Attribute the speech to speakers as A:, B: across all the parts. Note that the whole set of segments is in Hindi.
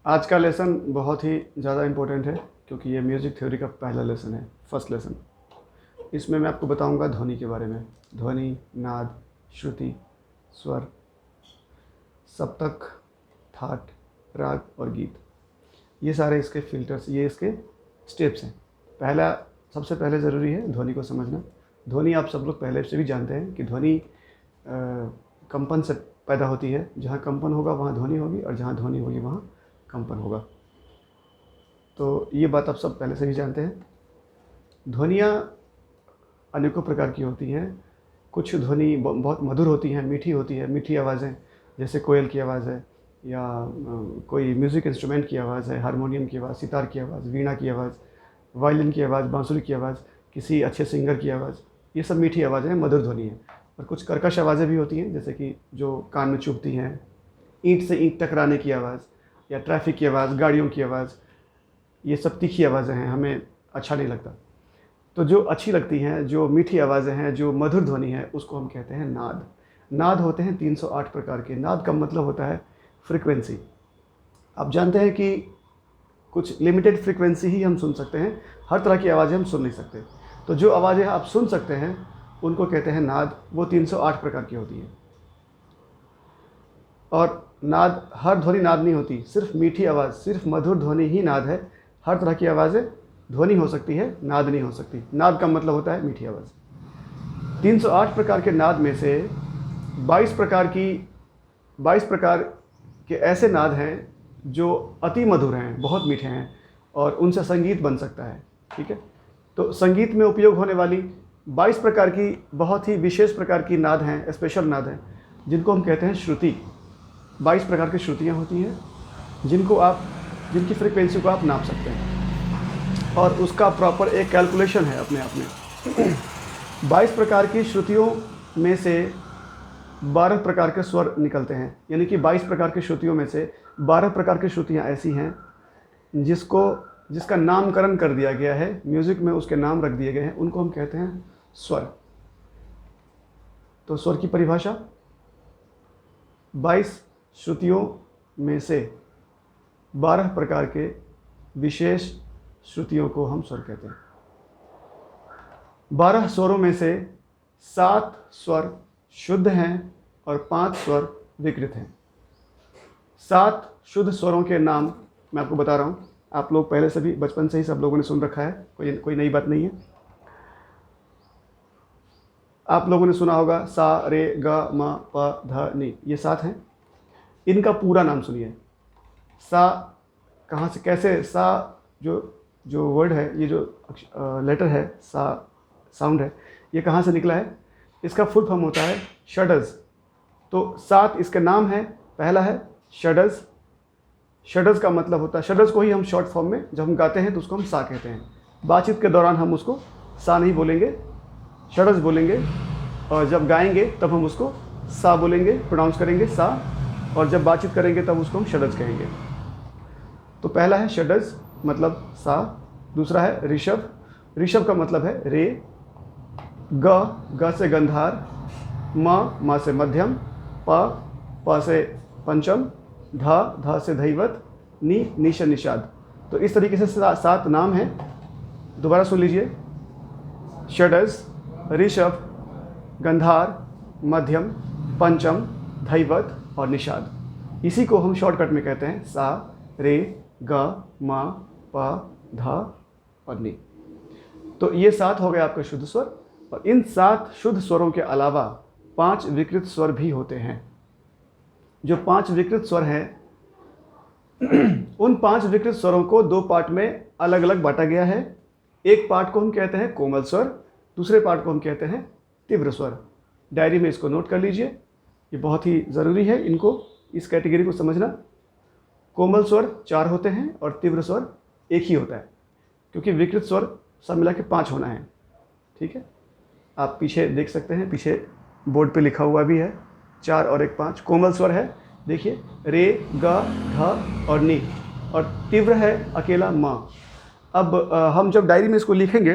A: आज का लेसन बहुत ही ज़्यादा इम्पोर्टेंट है क्योंकि ये म्यूज़िक थ्योरी का पहला लेसन है, फर्स्ट लेसन। इसमें मैं आपको बताऊंगा ध्वनि के बारे में। ध्वनि, नाद, श्रुति, स्वर, सप्तक, थाट, राग और गीत, ये सारे इसके फिल्टर्स, ये इसके स्टेप्स हैं। सबसे पहले ज़रूरी है ध्वनि को समझना। ध्वनि आप सब लोग पहले से भी जानते हैं कि ध्वनि कंपन से पैदा होती है। जहाँ कंपन होगा वहाँ ध्वनि होगी और जहाँ ध्वनि होगी वहाँ कंपन होगा। तो ये बात आप सब पहले से ही जानते हैं। ध्वनियाँ अनेकों प्रकार की होती हैं। कुछ ध्वनि बहुत मधुर होती हैं, मीठी होती है, मीठी आवाज़ें, जैसे कोयल की आवाज़ है या कोई म्यूज़िक इंस्ट्रूमेंट की आवाज़ है, हारमोनियम की आवाज़, सितार की आवाज़, वीणा की आवाज़, वायलिन की आवाज़, बांसुरी की आवाज़, किसी अच्छे सिंगर की आवाज़, ये सब मीठी आवाज़ें हैं, मधुर ध्वनि है। और कुछ कर्कश आवाज़ें भी होती हैं, जैसे कि जो कान में चुभती हैं, ईंट से ईंट टकराने की आवाज़ या ट्रैफिक की आवाज़, गाड़ियों की आवाज़, ये सब तीखी आवाज़ें हैं, हमें अच्छा नहीं लगता। तो जो अच्छी लगती हैं, जो मीठी आवाज़ें हैं, जो मधुर ध्वनि है, उसको हम कहते हैं नाद। नाद होते हैं 308 प्रकार के। नाद का मतलब होता है फ्रीक्वेंसी। आप जानते हैं कि कुछ लिमिटेड फ्रीक्वेंसी ही हम सुन सकते हैं, हर तरह की आवाज़ें हम सुन नहीं सकते। तो जो आवाज़ें आप सुन सकते हैं उनको कहते हैं नाद। वो 308 प्रकार की होती हैं। और नाद, हर ध्वनि नाद नहीं होती, सिर्फ मीठी आवाज़, सिर्फ मधुर ध्वनि ही नाद है। हर तरह की आवाज़ें ध्वनि हो सकती है, नाद नहीं हो सकती। नाद का मतलब होता है मीठी आवाज़। 308 प्रकार के नाद में से 22 प्रकार के ऐसे नाद हैं जो अति मधुर हैं, बहुत मीठे हैं और उनसे संगीत बन सकता है। ठीक है, तो संगीत में उपयोग होने वाली 22 प्रकार की बहुत ही विशेष प्रकार की नाद हैं, स्पेशल नाद हैं, जिनको हम कहते हैं श्रुति। 22 प्रकार की श्रुतियाँ होती हैं जिनकी फ्रीक्वेंसी को आप नाप सकते हैं और उसका प्रॉपर एक कैलकुलेशन है अपने आप में। 22 प्रकार की श्रुतियों में से 12 प्रकार के स्वर निकलते हैं, यानी कि 22 प्रकार की श्रुतियों में से 12 प्रकार की श्रुतियाँ ऐसी हैं जिसका नामकरण कर दिया गया है, म्यूज़िक में उसके नाम रख दिए गए हैं, उनको हम कहते हैं स्वर। तो स्वर की परिभाषा, 22 श्रुतियों में से 12 प्रकार के विशेष श्रुतियों को हम स्वर कहते हैं। 12 स्वरों में से 7 स्वर शुद्ध हैं और 5 स्वर विकृत हैं। 7 शुद्ध स्वरों के नाम मैं आपको बता रहा हूँ। आप लोग पहले से भी, बचपन से ही सब लोगों ने सुन रखा है, कोई नई बात नहीं है। आप लोगों ने सुना होगा सा, रे, ग, म, प, ध, नि, ये 7 हैं। इनका पूरा नाम सुनिए। सा कहाँ से, कैसे, सा जो वर्ड है, ये जो लेटर है, सा साउंड है, ये कहाँ से निकला है? इसका फुल फॉर्म होता है षडज। तो 7 इसके नाम है। पहला है षडज। षडज का मतलब होता है, षडज को ही हम शॉर्ट फॉर्म में जब हम गाते हैं तो उसको हम सा कहते हैं। बातचीत के दौरान हम उसको सा नहीं बोलेंगे, षडज बोलेंगे, और जब गाएंगे तब हम उसको सा बोलेंगे, प्रोनाउंस करेंगे सा, और जब बातचीत करेंगे तब उसको हम षडज कहेंगे। तो पहला है षडज, मतलब सा। दूसरा है ऋषभ। ऋषभ का मतलब है रे। ग से गंधार, म से मध्यम, प से पंचम, ध से धैवत, नी से निषाद। तो इस तरीके से 7 नाम हैं। दोबारा सुन लीजिए। षडज, ऋषभ, गंधार, मध्यम, पंचम, धैवत और निषाद। इसी को हम शॉर्टकट में कहते हैं सा, रे, ग, म, प, ध और नि। तो ये 7 हो गए आपके शुद्ध स्वर। और इन 7 शुद्ध स्वरों के अलावा 5 विकृत स्वर भी होते हैं। जो 5 विकृत स्वर हैं, उन 5 विकृत स्वरों को 2 पार्ट में अलग अलग बांटा गया है। एक पार्ट को हम कहते हैं कोमल स्वर, दूसरे पार्ट को हम कहते हैं तीव्र स्वर। डायरी में इसको नोट कर लीजिए, ये बहुत ही ज़रूरी है इनको, इस कैटेगरी को समझना। कोमल स्वर 4 होते हैं और तीव्र स्वर 1 ही होता है, क्योंकि विकृत स्वर सब मिला के 5 होना है। ठीक है, आप पीछे देख सकते हैं, पीछे बोर्ड पे लिखा हुआ भी है, 4 और 1 5। कोमल स्वर है, देखिए, रे, ग, ध और नी, और तीव्र है अकेला म। अब हम जब डायरी में इसको लिखेंगे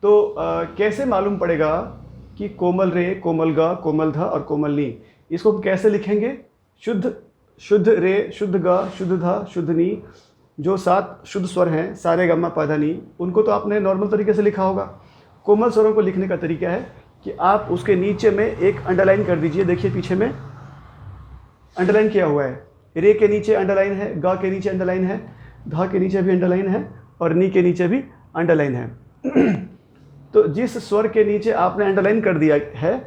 A: तो कैसे मालूम पड़ेगा कि कोमल रे, कोमल ग, कोमल ध और कोमल नी, इसको हम कैसे लिखेंगे? शुद्ध शुद्ध रे, शुद्ध ग, शुद्ध ध, शुद्ध नी, जो 7 शुद्ध स्वर हैं सारे गम्मा पाधा नी, उनको तो आपने नॉर्मल तरीके से लिखा होगा। कोमल स्वरों को लिखने का तरीका है कि आप उसके नीचे में एक अंडरलाइन कर दीजिए। देखिए पीछे में अंडरलाइन किया हुआ है, रे के नीचे अंडरलाइन है, ग के नीचे अंडरलाइन है, ध के नीचे भी अंडरलाइन है और नी के नीचे भी अंडरलाइन है। तो जिस स्वर के नीचे आपने अंडरलाइन कर दिया है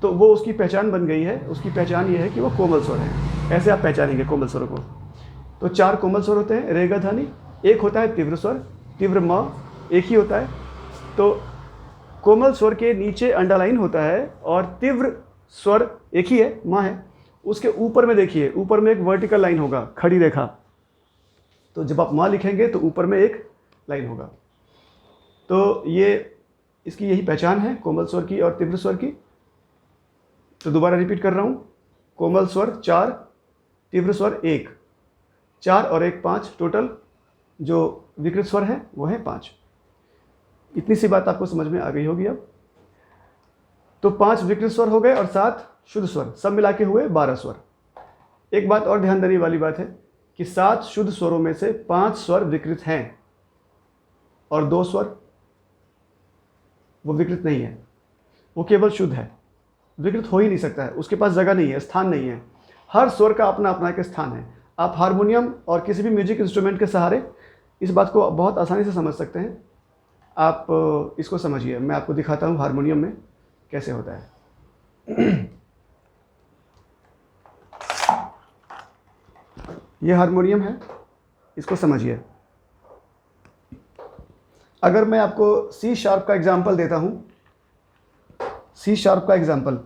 A: तो वो उसकी पहचान बन गई है। उसकी पहचान ये है कि वो कोमल स्वर है। ऐसे आप पहचानेंगे कोमल स्वरों को। तो 4 कोमल स्वर होते हैं, रे ग ध नी। एक होता है तीव्र स्वर, तीव्र म एक ही होता है। तो कोमल स्वर के नीचे अंडरलाइन होता है और तीव्र स्वर एक ही है, म है। उसके ऊपर में देखिए, ऊपर में एक वर्टिकल लाइन होगा, खड़ी रेखा। तो जब आप म लिखेंगे तो ऊपर में एक लाइन होगा। तो ये इसकी यही पहचान है कोमल स्वर की और तीव्र स्वर की। तो दोबारा रिपीट कर रहा हूँ, कोमल स्वर 4, तीव्र स्वर 1, 4 और 1 5, टोटल जो विकृत स्वर है वो है 5। इतनी सी बात आपको समझ में आ गई होगी अब। तो 5 विकृत स्वर हो गए और 7 शुद्ध स्वर, सब मिला के हुए 12 स्वर। एक बात और ध्यान देने वाली बात है कि 7 शुद्ध स्वरों में से 5 स्वर विकृत हैं और 2 स्वर वो विकृत नहीं है, वो केवल शुद्ध है। विकृत हो ही नहीं सकता है, उसके पास जगह नहीं है, स्थान नहीं है। हर स्वर का अपना अपना एक स्थान है। आप हारमोनियम और किसी भी म्यूजिक इंस्ट्रूमेंट के सहारे इस बात को बहुत आसानी से समझ सकते हैं। आप इसको समझिए, मैं आपको दिखाता हूँ हारमोनियम में कैसे होता है। ये हारमोनियम है, इसको समझिए। अगर मैं आपको सी शार्प का एग्जाम्पल देता हूँ, सी शार्प का एग्जाम्पल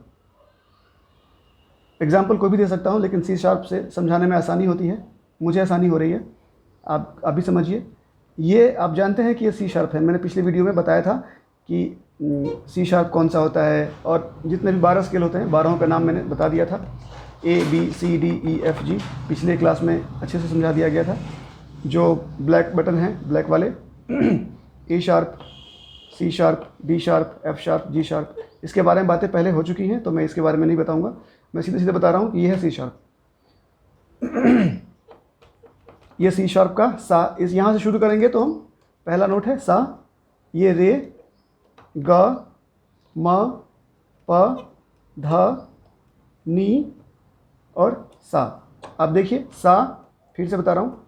A: कोई भी दे सकता हूँ, लेकिन सी शार्प से समझाने में आसानी होती है, मुझे आसानी हो रही है। आप अभी समझिए। ये आप जानते हैं कि ये सी शार्प है। मैंने पिछले वीडियो में बताया था कि सी शार्प कौन सा होता है और जितने भी 12 स्केल होते हैं 12 का नाम मैंने बता दिया था। A B C D E F G पिछले क्लास में अच्छे से समझा दिया गया था। जो ब्लैक बटन हैं, ब्लैक वाले, A sharp, C sharp, D sharp, F sharp, G sharp, इसके बारे में बातें पहले हो चुकी हैं, तो मैं इसके बारे में नहीं बताऊंगा। मैं सीधे सीधे बता रहा हूँ कि ये है सी शार्प। ये सी शार्प का सा, इस यहाँ से शुरू करेंगे तो हम पहला नोट है सा। ये रे, ग, म, प, ध, नी और सा। आप देखिए सा, फिर से बता रहा हूँ,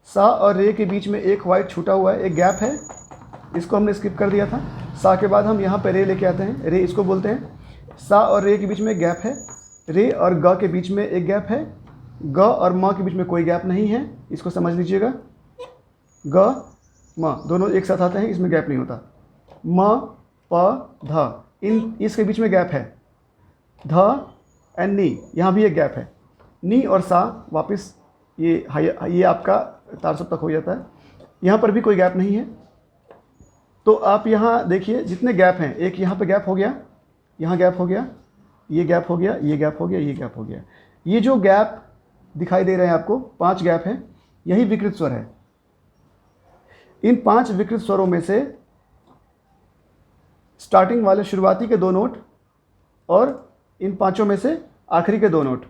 A: सा और रे के बीच में एक वाइट छूटा हुआ है, एक गैप है, इसको हमने स्किप कर दिया था। सा के बाद हम यहाँ पे रे लेके आते हैं, रे इसको बोलते हैं। सा और रे के बीच में एक गैप है, रे और ग के बीच में एक गैप है, ग और म के बीच में कोई गैप नहीं है, इसको समझ लीजिएगा। ग म दोनों एक साथ आते हैं, इसमें गैप नहीं होता। म प ध, इन इसके बीच में गैप है। ध एंड नी, यहाँ भी एक गैप है। नी और सा वापस ये आपका तार सप्तक हो जाता है, यहाँ पर भी कोई गैप नहीं है। तो आप यहाँ देखिए जितने गैप हैं, एक यहाँ पे गैप हो गया, यहाँ गैप हो गया, ये गैप हो गया, ये गैप हो गया, ये गैप हो गया। ये जो गैप दिखाई दे रहे हैं आपको, 5 गैप हैं, यही विकृत स्वर है। इन 5 विकृत स्वरों में से स्टार्टिंग वाले शुरुआती के 2 नोट और इन 5 में से आखिरी के 2 नोट,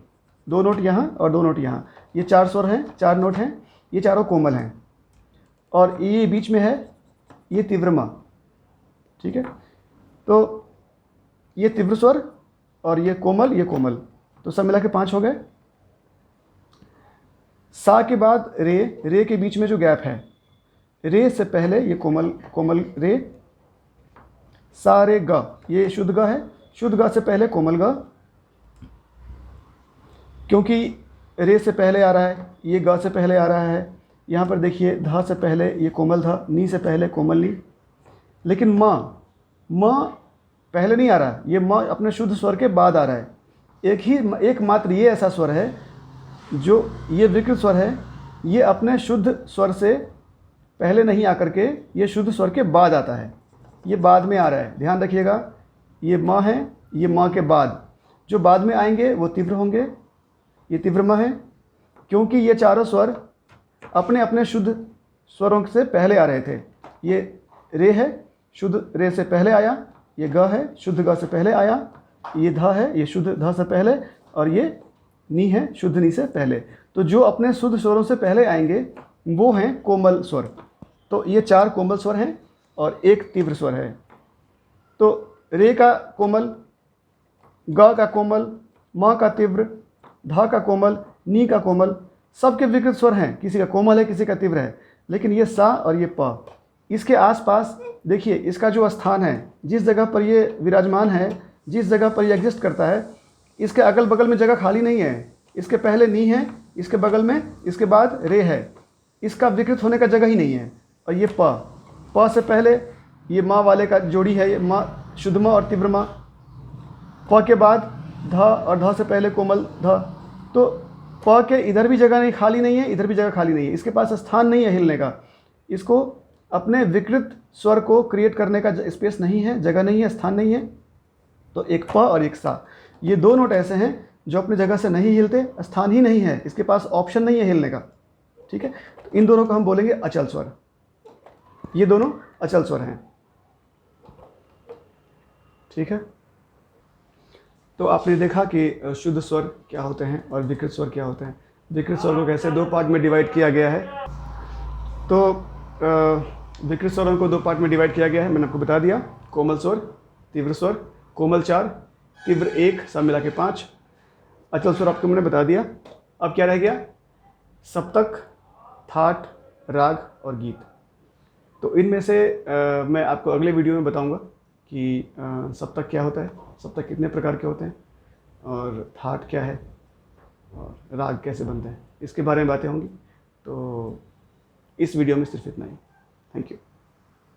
A: 2 नोट यहाँ और 2 नोट यहाँ, ये 4 स्वर हैं, 4 नोट हैं, ये चारों कोमल हैं। और ये बीच में है, ये तीव्र म, ठीक है। तो ये तीव्र स्वर और ये कोमल, तो सब मिला के 5 हो गए। सा के बाद रे, रे के बीच में जो गैप है, रे से पहले ये कोमल रे, सा रे ग, ये शुद्ध ग है, शुद्ध ग से पहले कोमल ग, क्योंकि रे से पहले आ रहा है, ये ग से पहले आ रहा है। यहाँ पर देखिए ध से पहले ये कोमल ध, नी से पहले कोमल नी। लेकिन म पहले नहीं आ रहा, ये म अपने शुद्ध स्वर के बाद आ रहा है। एकमात्र ये ऐसा स्वर है जो ये विकृत स्वर है, ये अपने शुद्ध स्वर से पहले नहीं आकर के ये शुद्ध स्वर के बाद आता है, ये बाद में आ रहा है। ध्यान रखिएगा, ये म है, ये म के बाद जो बाद में आएंगे वो तीव्र होंगे, ये तीव्र म है, क्योंकि ये चारों स्वर अपने अपने शुद्ध स्वरों से पहले आ रहे थे। ये रे है, शुद्ध रे से पहले आया, ये ग है, शुद्ध ग से पहले आया, ये ध है, ये शुद्ध ध से पहले, और ये नी है शुद्ध नी से पहले। तो जो अपने शुद्ध स्वरों से पहले आएंगे वो हैं कोमल स्वर। तो ये 4 कोमल स्वर हैं और 1 तीव्र स्वर है। तो रे का कोमल, ग का कोमल, म का तीव्र, ध का कोमल, नी का कोमल, सबके विकृत स्वर हैं। किसी का कोमल है, किसी का तीव्र है। लेकिन ये सा और ये प, इसके आसपास देखिए इसका जो स्थान है, जिस जगह पर ये विराजमान है, जिस जगह पर ये एग्जिस्ट करता है, इसके अगल बगल में जगह खाली नहीं है। इसके पहले नी है, इसके बगल में, इसके बाद रे है। इसका विकृत होने का जगह ही नहीं है। और ये प से पहले ये माँ वाले का जोड़ी है, ये माँ शुद्ध माँ और तीव्र माँ। प के बाद ध और ध से पहले कोमल ध। तो प के इधर भी जगह नहीं, खाली नहीं है, इधर भी जगह खाली नहीं है। इसके पास स्थान नहीं है हिलने का। इसको अपने विकृत स्वर को क्रिएट करने का स्पेस नहीं है, जगह नहीं है, स्थान नहीं है। तो एक प और एक सा, ये 2 नोट ऐसे हैं जो अपनी जगह से नहीं हिलते, स्थान ही नहीं है, इसके पास ऑप्शन नहीं है हिलने का। ठीक है, तो इन दोनों को हम बोलेंगे अचल स्वर। ये दोनों अचल स्वर हैं। ठीक है, तो आपने देखा कि शुद्ध स्वर क्या होते हैं और विकृत स्वर क्या होते हैं। विकृत स्वर को कैसे 2 पार्ट में डिवाइड किया गया है। तो विकृत स्वरों को 2 पार्ट में डिवाइड किया गया है, मैंने आपको बता दिया। कोमल स्वर, तीव्र स्वर। कोमल 4, तीव्र 1, सब मिला के 5। अचल स्वर आपको मैंने बता दिया। अब क्या रह गया? सप्तक, थाट, राग और गीत। तो इनमें से मैं आपको अगले वीडियो में बताऊंगा कि सप्तक क्या होता है, सप्तक कितने प्रकार के होते हैं, और थाट क्या है, और राग कैसे बनते हैं, इसके बारे में बातें होंगी। तो इस वीडियो में सिर्फ इतना ही। Thank you.